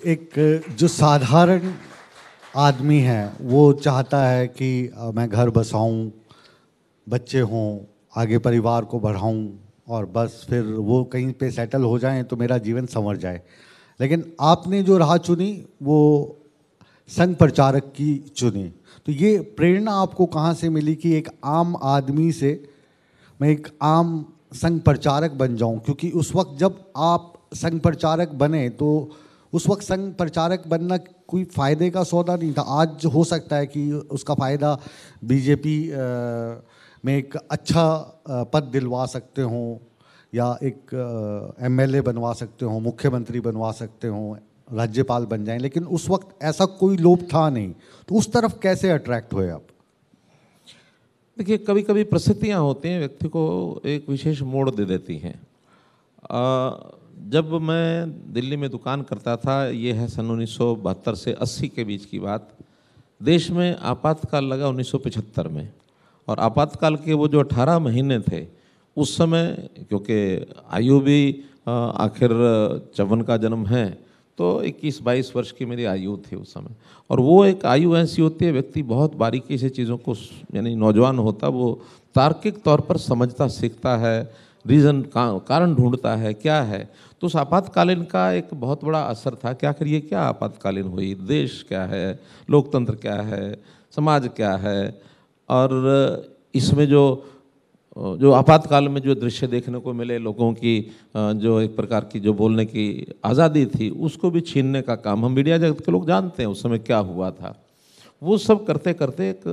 एक जो साधारण आदमी है वो चाहता है कि मैं घर बसाऊं, बच्चे हों, आगे परिवार को बढ़ाऊं और बस फिर वो कहीं पे सेटल हो जाएं तो मेरा जीवन संवर जाए। लेकिन आपने जो राह चुनी वो संघ प्रचारक की चुनी। तो ये प्रेरणा आपको कहाँ से मिली कि एक आम आदमी से मैं एक आम संघ प्रचारक बन जाऊं? क्योंकि उस वक्त जब आप संघ प्रचारक बने तो उस वक्त संघ प्रचारक बनना कोई फ़ायदे का सौदा नहीं था। आज हो सकता है कि उसका फ़ायदा बीजेपी में एक अच्छा पद दिलवा सकते हों, या एक एमएलए बनवा सकते हों, मुख्यमंत्री बनवा सकते हों, राज्यपाल बन जाएं, लेकिन उस वक्त ऐसा कोई लोभ था नहीं। तो उस तरफ कैसे अट्रैक्ट हुए आप? देखिए, कभी कभी परिस्थितियाँ होती हैं, व्यक्ति को एक विशेष मोड़ दे देती हैं। जब मैं दिल्ली में दुकान करता था, ये है सन 1972 से 80 के बीच की बात। देश में आपातकाल लगा 1975 में, और आपातकाल के वो जो 18 महीने थे उस समय, क्योंकि आयु भी आखिर 54 का जन्म है, तो 21-22 वर्ष की मेरी आयु थी उस समय। और वो एक आयु ऐसी होती है, व्यक्ति बहुत बारीकी से चीज़ों को, यानी नौजवान होता वो तार्किक तौर पर समझता सीखता है, रीज़न कारण ढूंढता है क्या है। तो उस आपातकालीन का एक बहुत बड़ा असर था कि आखिर ये क्या आपातकालीन हुई, देश क्या है, लोकतंत्र क्या है, समाज क्या है। और इसमें जो आपातकाल में जो दृश्य देखने को मिले, लोगों की जो एक प्रकार की जो बोलने की आज़ादी थी उसको भी छीनने का काम हम मीडिया जगत के लोग जानते हैं उस समय क्या हुआ था। वो सब करते करते एक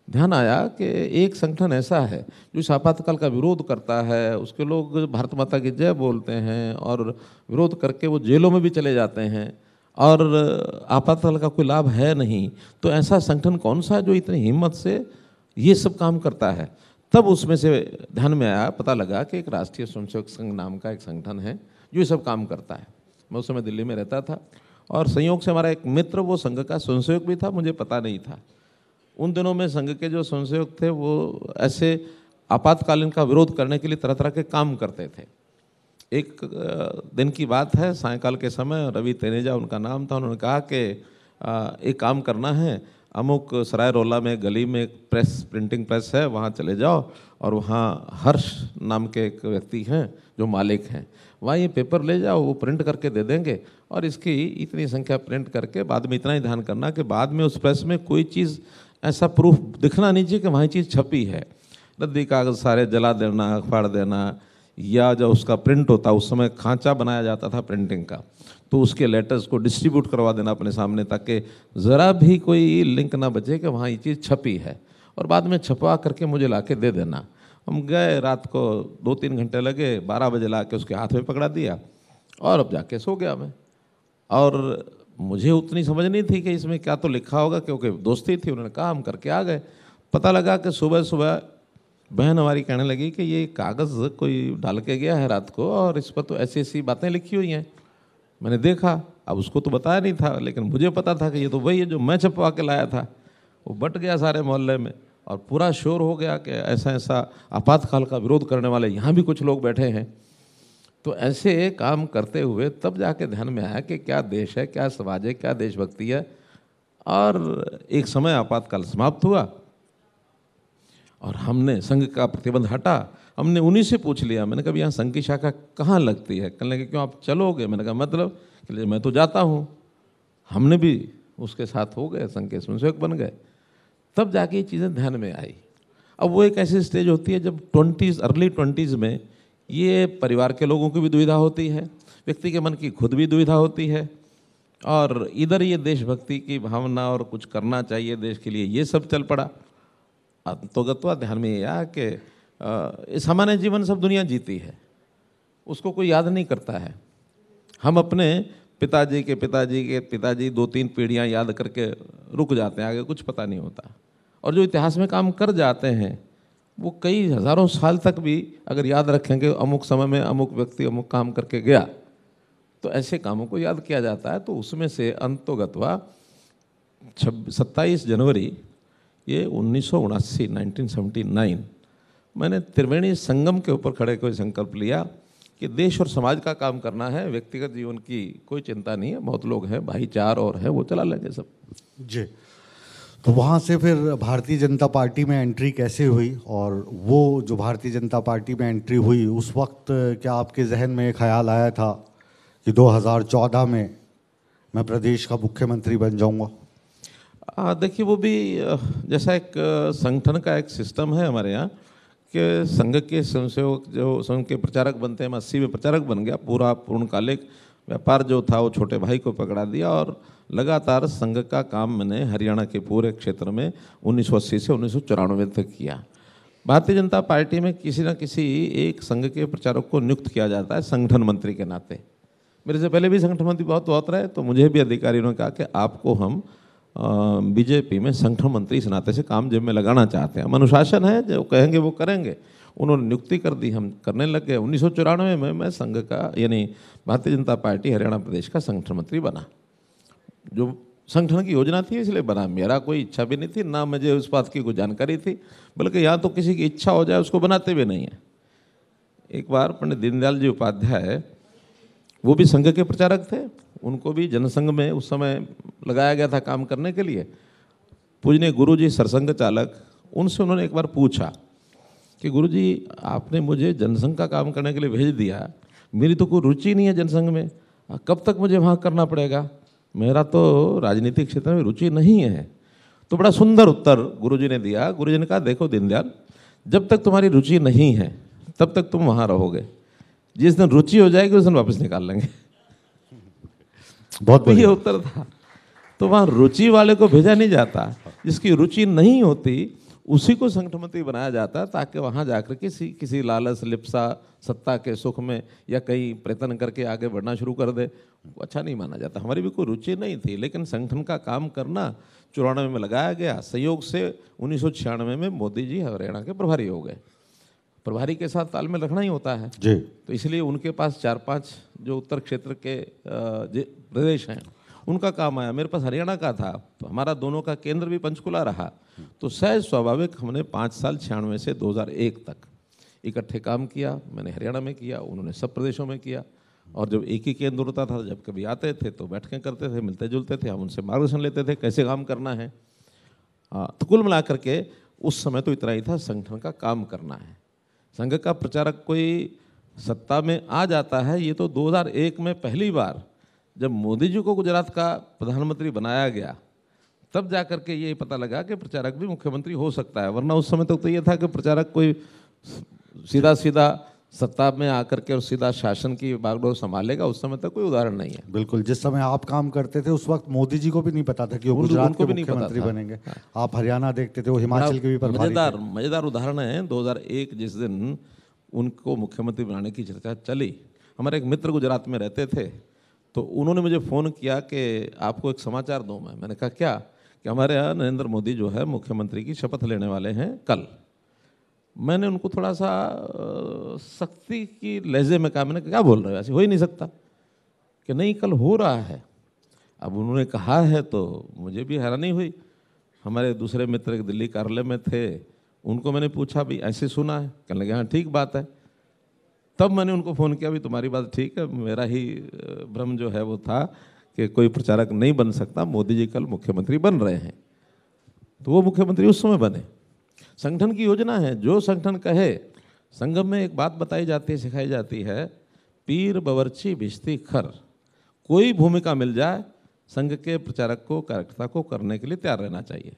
ध्यान आया कि एक संगठन ऐसा है जो इस आपातकाल का विरोध करता है, उसके लोग भारत माता की जय बोलते हैं और विरोध करके वो जेलों में भी चले जाते हैं, और आपातकाल का कोई लाभ है नहीं। तो ऐसा संगठन कौन सा है जो इतनी हिम्मत से ये सब काम करता है? तब उसमें से ध्यान में आया, पता लगा कि एक राष्ट्रीय स्वयंसेवक संघ नाम का एक संगठन है जो ये सब काम करता है। मैं उस समय दिल्ली में रहता था और संयोग से हमारा एक मित्र वो संघ का स्वयंसेवक भी था, मुझे पता नहीं था। उन दिनों में संघ के जो स्वयंसेवक थे वो ऐसे आपातकालीन का विरोध करने के लिए तरह तरह के काम करते थे। एक दिन की बात है, सायंकाल के समय, रवि तेनेजा उनका नाम था। उन्होंने कहा कि एक काम करना है, अमुक सराय रोला में गली में एक प्रिंटिंग प्रेस है, वहाँ चले जाओ और वहाँ हर्ष नाम के एक व्यक्ति हैं जो मालिक हैं, वहाँ ये पेपर ले जाओ, वो प्रिंट करके दे देंगे और इसकी इतनी संख्या प्रिंट करके बाद में इतना ही ध्यान करना कि बाद में उस प्रेस में कोई चीज़ ऐसा प्रूफ दिखना नहीं चाहिए कि वहाँ चीज़ छपी है। रद्दी कागज़ सारे जला देना, फाड़ देना, या जब उसका प्रिंट होता, उस समय खांचा बनाया जाता था प्रिंटिंग का, तो उसके लेटर्स को डिस्ट्रीब्यूट करवा देना अपने सामने, ताकि ज़रा भी कोई लिंक ना बचे कि वहाँ ये चीज़ छपी है, और बाद में छपवा करके मुझे ला के दे देना। हम गए, रात को 2-3 घंटे लगे, 12 बजे ला के उसके हाथ में पकड़ा दिया और अब जाके सो गया मैं। और मुझे उतनी समझ नहीं थी कि इसमें क्या तो लिखा होगा, क्योंकि दोस्ती थी, उन्होंने कहा, हम करके आ गए। पता लगा कि सुबह सुबह बहन हमारी कहने लगी कि ये कागज़ कोई डाल के गया है रात को और इस पर तो ऐसी ऐसी बातें लिखी हुई हैं। मैंने देखा, अब उसको तो बताया नहीं था, लेकिन मुझे पता था कि ये तो वही है जो मैं छपवा के लाया था। वो बट गया सारे मोहल्ले में और पूरा शोर हो गया कि ऐसा ऐसा आपातकाल का विरोध करने वाले यहाँ भी कुछ लोग बैठे हैं। तो ऐसे काम करते हुए तब जाके ध्यान में आया कि क्या देश है, क्या समाज है, क्या देशभक्ति है। और एक समय आपातकाल समाप्त हुआ और हमने संघ का प्रतिबंध हटा, हमने उन्हीं से पूछ लिया। मैंने कहा, यहाँ संघ की शाखा कहाँ लगती है? कहने लगे, क्यों आप चलोगे? मैंने कहा, मतलब? मैं तो जाता हूँ। हमने भी उसके साथ हो गए, संघ के स्वयंसेवक बन गए। तब जाके ये चीज़ें ध्यान में आई। अब वो एक ऐसी स्टेज होती है जब अर्ली 20s में ये परिवार के लोगों की भी दुविधा होती है, व्यक्ति के मन की खुद भी दुविधा होती है, और इधर ये देशभक्ति की भावना और कुछ करना चाहिए देश के लिए, ये सब चल पड़ा। अंतोगत्वा ध्यान में ये आया कि सामान्य जीवन सब दुनिया जीती है, उसको कोई याद नहीं करता है। हम अपने पिताजी के पिताजी के पिताजी 2-3 पीढ़ियाँ याद करके रुक जाते हैं, आगे कुछ पता नहीं होता। और जो इतिहास में काम कर जाते हैं वो कई हज़ारों साल तक भी अगर याद रखेंगे, अमुक समय में अमुक व्यक्ति अमुक काम करके गया, तो ऐसे कामों को याद किया जाता है। तो उसमें से अंतोगत्वा 27 जनवरी ये 1979 मैंने त्रिवेणी संगम के ऊपर खड़े कोई संकल्प लिया कि देश और समाज का काम करना है, व्यक्तिगत जीवन की कोई चिंता नहीं है। बहुत लोग हैं, भाईचार और है, वो चला लेंगे सब। जी, तो वहाँ से फिर भारतीय जनता पार्टी में एंट्री कैसे हुई, और वो जो भारतीय जनता पार्टी में एंट्री हुई उस वक्त क्या आपके जहन में ख्याल आया था कि 2014 में मैं प्रदेश का मुख्यमंत्री बन जाऊंगा? देखिए, वो भी जैसा एक संगठन का एक सिस्टम है हमारे यहाँ कि संघ के स्वयंसेवक जो संघ के प्रचारक बनते हैं, मैं 80 में प्रचारक बन गया। पूरा पूर्णकालिक व्यापार जो था वो छोटे भाई को पकड़ा दिया और लगातार संघ का काम मैंने हरियाणा के पूरे क्षेत्र में 1980 से 1994 तक किया। भारतीय जनता पार्टी में किसी न किसी एक संघ के प्रचारक को नियुक्त किया जाता है संगठन मंत्री के नाते। मेरे से पहले भी संगठन मंत्री बहुत रहे, तो मुझे भी अधिकारियों ने कहा कि आपको हम बीजेपी में संगठन मंत्री इस नाते से काम जेब में लगाना चाहते हैं। हम अनुशासन है, जो कहेंगे वो करेंगे। उन्होंने नियुक्ति कर दी, हम करने लग गए। 1994 में मैं संघ का यानी भारतीय जनता पार्टी हरियाणा प्रदेश का संगठन मंत्री बना। जो संगठन की योजना थी इसलिए बना, मेरा कोई इच्छा भी नहीं थी, ना मुझे उस बात की कोई जानकारी थी। बल्कि यहाँ तो किसी की इच्छा हो जाए उसको बनाते भी नहीं है। एक बार पंडित दीनदयाल जी उपाध्याय, वो भी संघ के प्रचारक थे, उनको भी जनसंघ में उस समय लगाया गया था काम करने के लिए। पूजनीय गुरुजी सरसंघ चालक, उनसे उन्होंने एक बार पूछा कि गुरुजी आपने मुझे जनसंघ का काम करने के लिए भेज दिया, मेरी तो कोई रुचि नहीं है जनसंघ में, कब तक मुझे वहाँ करना पड़ेगा, मेरा तो राजनीतिक क्षेत्र में रुचि नहीं है। तो बड़ा सुंदर उत्तर गुरुजी ने दिया। गुरुजी ने कहा, देखो दीनदयाल, जब तक तुम्हारी रुचि नहीं है तब तक तुम वहाँ रहोगे, जिस दिन रुचि हो जाएगी उस दिन वापस निकाल लेंगे। बहुत ये उत्तर था। तो वहाँ रुचि वाले को भेजा नहीं जाता, जिसकी रुचि नहीं होती उसी को संगठन मंत्री बनाया जाता है, ताकि वहाँ जाकर किसी लालच लिप्सा सत्ता के सुख में या कहीं प्रयत्न करके आगे बढ़ना शुरू कर दे, अच्छा नहीं माना जाता। हमारी भी कोई रुचि नहीं थी, लेकिन संगठन का काम करना 94 में लगाया गया। संयोग से 1996 में मोदी जी हरियाणा के प्रभारी हो गए। प्रभारी के साथ तालमेल रखना ही होता है जी। तो इसलिए उनके पास 4-5 जो उत्तर क्षेत्र के प्रदेश हैं उनका काम आया। मेरे पास हरियाणा का था, तो हमारा दोनों का केंद्र भी पंचकुला रहा। तो सहज स्वाभाविक हमने 5 साल 96 से 2001 तक इकट्ठे काम किया। मैंने हरियाणा में किया, उन्होंने सब प्रदेशों में किया। और जब एक ही केंद्र होता था, जब कभी आते थे तो बैठकें करते थे, मिलते जुलते थे, हम उनसे मार्गदर्शन लेते थे कैसे काम करना है। तो कुल मिलाकर के उस समय तो इतना ही था, संगठन का काम करना है। संघ का प्रचारक कोई सत्ता में आ जाता है, ये तो 2001 में पहली बार जब मोदी जी को गुजरात का प्रधानमंत्री बनाया गया, तब जाकर के ये पता लगा कि प्रचारक भी मुख्यमंत्री हो सकता है। वरना उस समय तक तो ये था कि प्रचारक कोई सीधा सत्ता में आकर के और सीधा शासन की बागडोर संभालेगा। उस समय तक कोई उदाहरण नहीं है। बिल्कुल, जिस समय आप काम करते थे उस वक्त मोदी जी को भी नहीं पता था कि वो गुजरात के मुख्यमंत्री बनेंगे। आप हरियाणा देखते थे, वो हिमाचल के भी प्रभारी थे। मजेदार उदाहरण है, 2001 जिस दिन उनको मुख्यमंत्री बनाने की चर्चा चली, हमारे एक मित्र गुजरात में रहते थे, तो उन्होंने मुझे फ़ोन किया कि आपको एक समाचार दूँ मैं। मैंने कहा क्या? कि हमारे यहाँ नरेंद्र मोदी जो है मुख्यमंत्री की शपथ लेने वाले हैं कल। मैंने उनको थोड़ा सा सख्ती की लहजे में कहा, मैंने क्या बोल रहे हो, ऐसे हो ही नहीं सकता। कि नहीं, कल हो रहा है। अब उन्होंने कहा है तो मुझे भी हैरानी हुई। हमारे दूसरे मित्र एक दिल्ली कार्यालय में थे, उनको मैंने पूछा भी ऐसे सुना है? कहने लगे हाँ ठीक बात है। तब मैंने उनको फ़ोन किया, भी तुम्हारी बात ठीक है, मेरा ही भ्रम जो है वो था कि कोई प्रचारक नहीं बन सकता, मोदी जी कल मुख्यमंत्री बन रहे हैं। तो वो मुख्यमंत्री उस समय बने। संगठन की योजना है, जो संगठन कहे। संगम में एक बात बताई जाती है, सिखाई जाती है, पीर बवर्ची भिश्ती खर, कोई भूमिका मिल जाए संघ के प्रचारक को कार्यकर्ता को करने के लिए तैयार रहना चाहिए।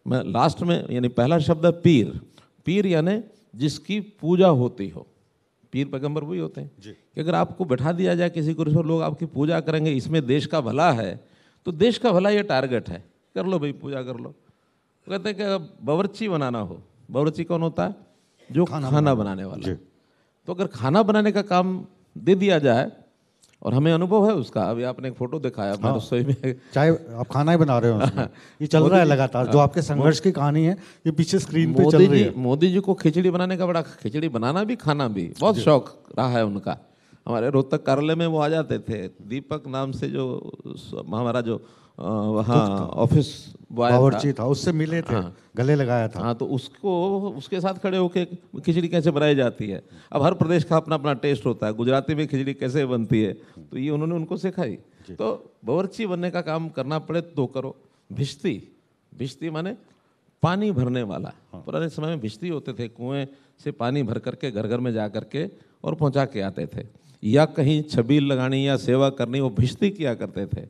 मैं लास्ट में यानी पहला शब्द है पीर। पीर यानी जिसकी पूजा होती हो। पीर पैगंबर वही होते हैं कि अगर आपको बैठा दिया जाए किसी कुर्सी पर, लोग आपकी पूजा करेंगे, इसमें देश का भला है, तो देश का भला ये टारगेट है, कर लो भाई, पूजा कर लो। तो कहते हैं कि बावर्ची बनाना हो। बावर्ची कौन होता है? जो खाना बनाने वाला। तो अगर खाना बनाने का काम दे दिया जाए, और हमें अनुभव है उसका, अभी आपने एक फोटो दिखाया अपने रसोई में, चाहे आप खाना ही बना रहे हो, ये चल रहा है लगातार। जो आपके संघर्ष की कहानी है ये पीछे स्क्रीन पे चल रही है। मोदी जी को खिचड़ी बनाने का बड़ा, खिचड़ी बनाना भी खाना भी बहुत शौक रहा है उनका। हमारे रोहतक कार्यालय में वो आ जाते थे, दीपक नाम से जो हमारा जो वहाँ ऑफिस बॉय बावर्ची था, उससे मिले थे, हाँ। गले लगाया था। हाँ, तो उसको उसके साथ खड़े होके खिचड़ी कैसे बनाई जाती है, अब हर प्रदेश का अपना अपना टेस्ट होता है, गुजराती में खिचड़ी कैसे बनती है, तो ये उन्होंने उनको सिखाई। तो बावर्ची बनने का काम करना पड़े तो करो। भिश्ती, भिश्ती माने पानी भरने वाला। पुराने समय में भिश्ती होते थे, कुएं से पानी भर करके घर घर में जा करके और पहुंचा के आते थे, या कहीं छबील लगानी या सेवा करनी, वो भिश्ती किया करते थे।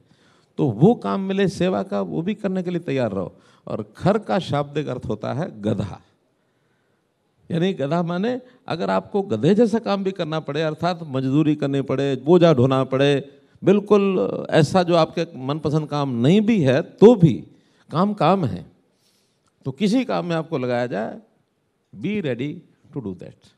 तो वो काम मिले सेवा का, वो भी करने के लिए तैयार रहो। और खर का शाब्दिक अर्थ होता है गधा, यानी गधा माने अगर आपको गधे जैसा काम भी करना पड़े, अर्थात मजदूरी करनी पड़े, बोझा ढोना पड़े, बिल्कुल ऐसा जो आपके मनपसंद काम नहीं भी है तो भी काम काम है, तो किसी काम में आपको लगाया जाए, be ready to do that.